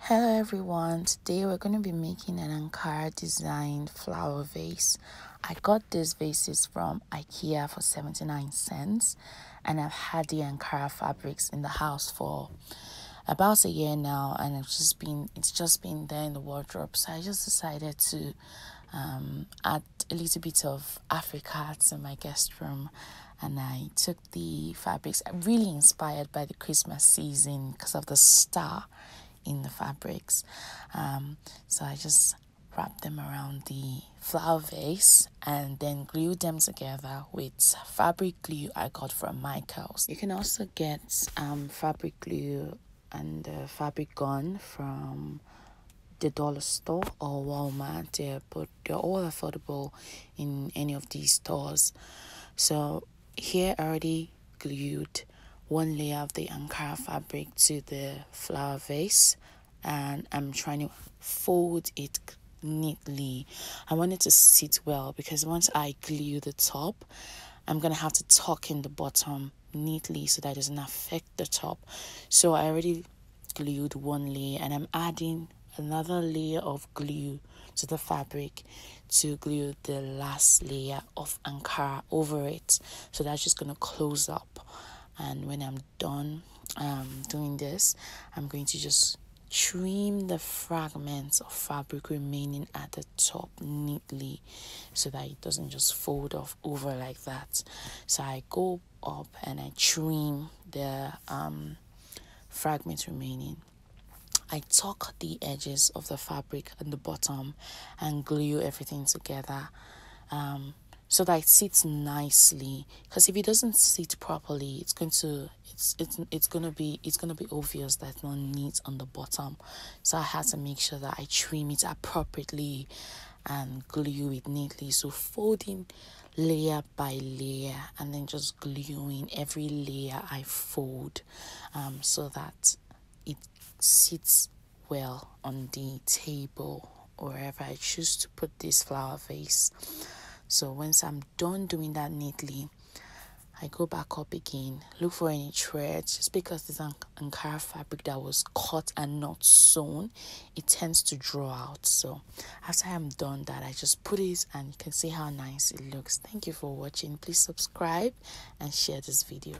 Hello everyone, today we're going to be making an Ankara-designed flower vase. I got these vases from Ikea for 79 cents and I've had the Ankara fabrics in the house for about a year now, and it's just been there in the wardrobe. So I just decided to add a little bit of Africa to my guest room, and I took the fabrics. I'm really inspired by the Christmas season because of the star in the fabrics. So I just wrapped them around the flower vase and then glued them together with fabric glue I got from Micheals. You can also get fabric glue and fabric gun from the dollar store or Walmart, but they're all affordable in any of these stores. So here I already glued one layer of the Ankara fabric to the flower vase, and I'm trying to fold it neatly. I want it to sit well because once I glue the top, I'm gonna have to tuck in the bottom neatly so that it doesn't affect the top. So I already glued one layer and I'm adding another layer of glue to the fabric to glue the last layer of Ankara over it. So that's just gonna close up, and when I'm done doing this, I'm going to just trim the fragments of fabric remaining at the top neatly so that it doesn't just fold off over like that. So I go up and I trim the fragments remaining. I tuck the edges of the fabric at the bottom and glue everything together so that it sits nicely, because if it doesn't sit properly, it's gonna be obvious that it's not neat on the bottom. So I had to make sure that I trim it appropriately and glue it neatly. So folding layer by layer and then just gluing every layer I fold so that it sits well on the table or wherever I choose to put this flower vase. So once I'm done doing that neatly, I go back up again, look for any threads. Just because it's Ankara fabric that was cut and not sewn, it tends to draw out. So after I'm done that, I just put it and you can see how nice it looks. Thank you for watching. Please subscribe and share this video.